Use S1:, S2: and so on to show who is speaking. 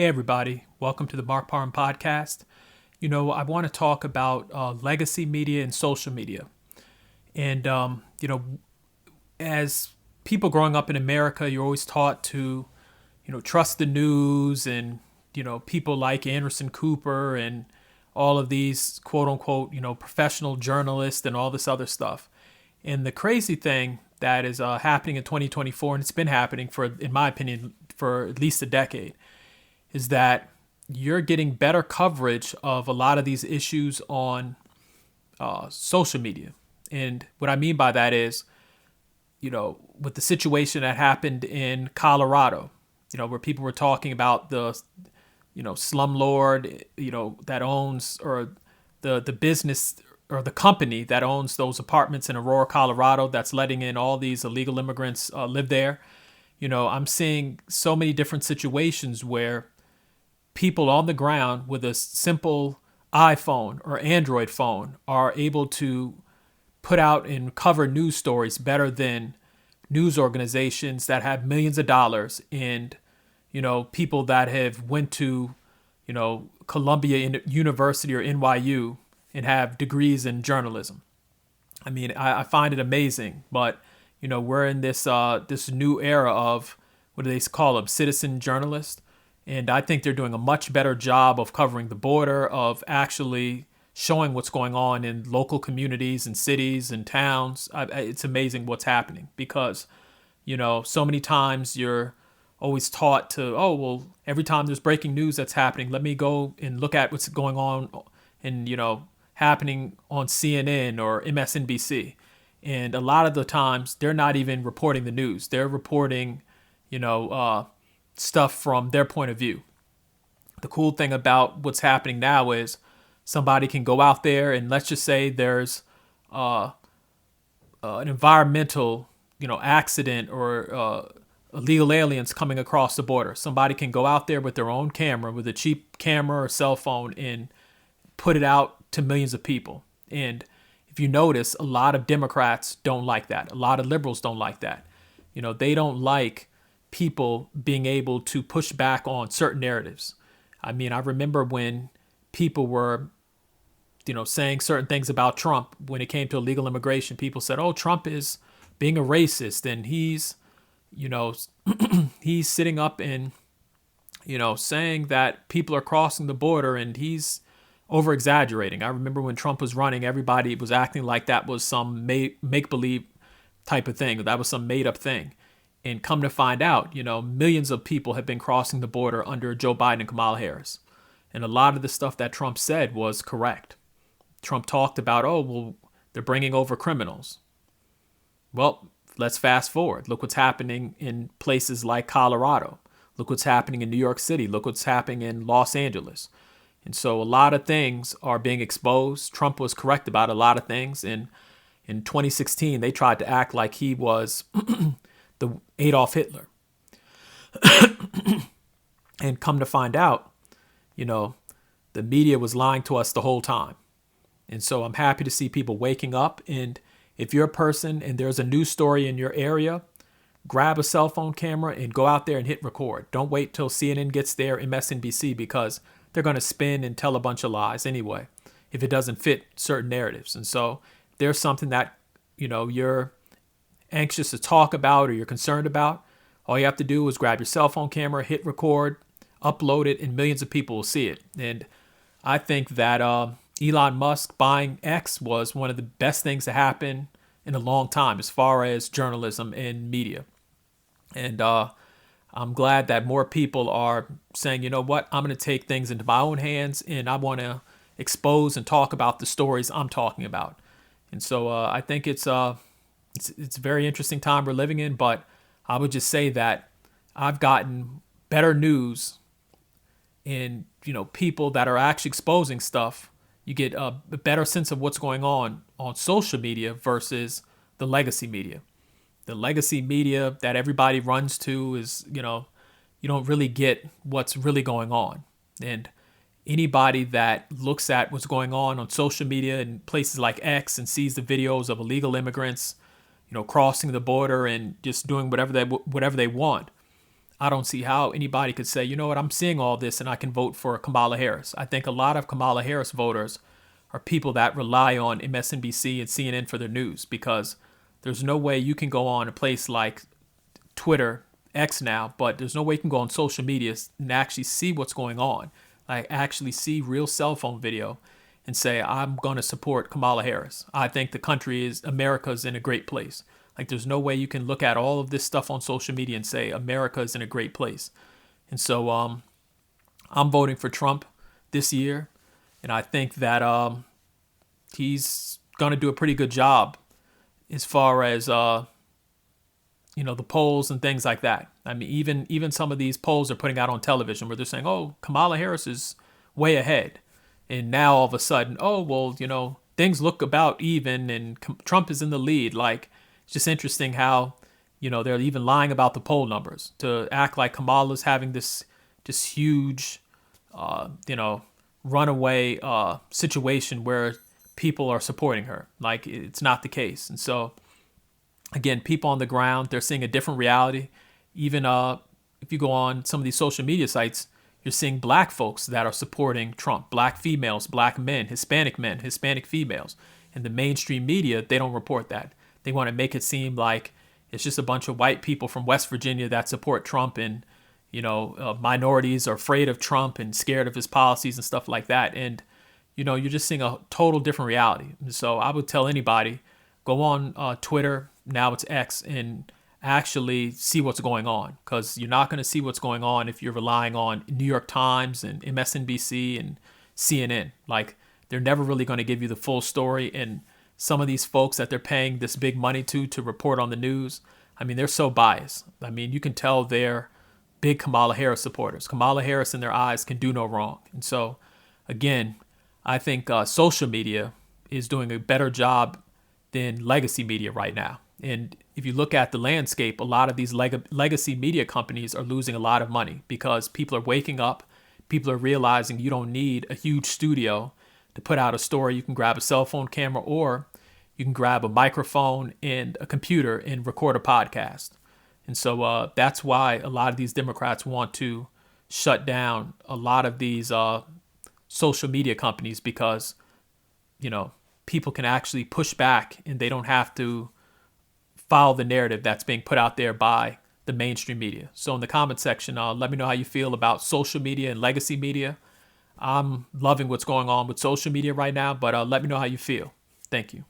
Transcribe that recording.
S1: Hey, everybody. Welcome to the Mark Parham Podcast. I want to talk about legacy media and social media. And, as people growing up in America, you're always taught to, trust the news and, people like Anderson Cooper and all of these quote unquote, professional journalists and all this other stuff. And the crazy thing that is happening in 2024, and it's been happening in my opinion, for at least a decade, is that you're getting better coverage of a lot of these issues on social media. And what I mean by that is, with the situation that happened in Colorado, where people were talking about the, slumlord, that owns, or the business or the company that owns those apartments in Aurora, Colorado, that's letting in all these illegal immigrants live there. I'm seeing so many different situations where people on the ground with a simple iPhone or Android phone are able to put out and cover news stories better than news organizations that have millions of dollars and, people that have went to, Columbia University or NYU and have degrees in journalism. I mean, I find it amazing, but, we're in this new era of, what do they call them, citizen journalists. And I think they're doing a much better job of covering the border, of actually showing what's going on in local communities and cities and towns. It's amazing what's happening because, so many times you're always taught to, oh, well, every time there's breaking news that's happening, let me go and look at what's going on and, happening on CNN or MSNBC. And a lot of the times they're not even reporting the news. They're reporting, stuff from their point of view. The cool thing about what's happening now is somebody can go out there and let's just say there's an environmental, accident or illegal aliens coming across the border. Somebody can go out there with their own camera, with a cheap camera or cell phone, and put it out to millions of people. And if you notice, a lot of Democrats don't like that. A lot of liberals don't like that. They don't like people being able to push back on certain narratives. I mean, I remember when people were, saying certain things about Trump when it came to illegal immigration. People said, oh, Trump is being a racist and he's, he's sitting up and, saying that people are crossing the border and he's over exaggerating. I remember when Trump was running, everybody was acting like that was some make believe type of thing. That was some made up thing. And come to find out, millions of people have been crossing the border under Joe Biden and Kamala Harris. And a lot of the stuff that Trump said was correct. Trump talked about, oh, well, they're bringing over criminals. Well, let's fast forward. Look what's happening in places like Colorado. Look what's happening in New York City. Look what's happening in Los Angeles. And so a lot of things are being exposed. Trump was correct about a lot of things. And in 2016, they tried to act like he was the Adolf Hitler. And come to find out, the media was lying to us the whole time. And so I'm happy to see people waking up. And if you're a person and there's a news story in your area, grab a cell phone camera and go out there and hit record. Don't wait till CNN gets there, MSNBC, because they're going to spin and tell a bunch of lies anyway, if it doesn't fit certain narratives. And so there's something that, you're anxious to talk about or you're concerned about, all you have to do is grab your cell phone camera, hit record, upload it, and millions of people will see it. And I think that Elon Musk buying X was one of the best things to happen in a long time as far as journalism and media. And I'm glad that more people are saying, you know what, I'm going to take things into my own hands and I want to expose and talk about the stories I'm talking about. And so I think it's a very interesting time we're living in, but I would just say that I've gotten better news in, people that are actually exposing stuff. You get a better sense of what's going on social media versus the legacy media. The legacy media that everybody runs to is, you don't really get what's really going on. And anybody that looks at what's going on social media in places like X and sees the videos of illegal immigrants, crossing the border and just doing whatever they want, I don't see how anybody could say, you know what, I'm seeing all this and I can vote for Kamala Harris. I think a lot of Kamala Harris voters are people that rely on MSNBC and CNN for their news, because there's no way you can go on a place like Twitter, X now, but there's no way you can go on social media and actually see what's going on. Like actually see real cell phone video and say, I'm going to support Kamala Harris. I think America's in a great place. Like there's no way you can look at all of this stuff on social media and say America is in a great place. And so I'm voting for Trump this year. And I think that he's going to do a pretty good job as far as, the polls and things like that. I mean, even some of these polls are putting out on television where they're saying, oh, Kamala Harris is way ahead. And now all of a sudden, oh, well, things look about even and Trump is in the lead. Like, it's just interesting how, they're even lying about the poll numbers to act like Kamala's having this huge, runaway situation where people are supporting her. Like, it's not the case. And so, again, people on the ground, they're seeing a different reality. Even if you go on some of these social media sites, you're seeing black folks that are supporting Trump, black females, black men, Hispanic females. And the mainstream media, they don't report that. They want to make it seem like it's just a bunch of white people from West Virginia that support Trump, and, minorities are afraid of Trump and scared of his policies and stuff like that. And, you're just seeing a total different reality. And so I would tell anybody, go on Twitter, now it's X, and actually see what's going on, because you're not going to see what's going on if you're relying on New York Times and MSNBC and CNN. Like, they're never really going to give you the full story. And some of these folks that they're paying this big money to report on the news, I mean, they're so biased. I mean, you can tell they're big Kamala Harris supporters. Kamala Harris in their eyes can do no wrong. And so, again, I think social media is doing a better job than legacy media right now. And if you look at the landscape, a lot of these legacy media companies are losing a lot of money because people are waking up. People are realizing you don't need a huge studio to put out a story. You can grab a cell phone camera, or you can grab a microphone and a computer and record a podcast. And so that's why a lot of these Democrats want to shut down a lot of these social media companies, because, people can actually push back and they don't have to follow the narrative that's being put out there by the mainstream media. So in the comment section, let me know how you feel about social media and legacy media. I'm loving what's going on with social media right now, but let me know how you feel. Thank you.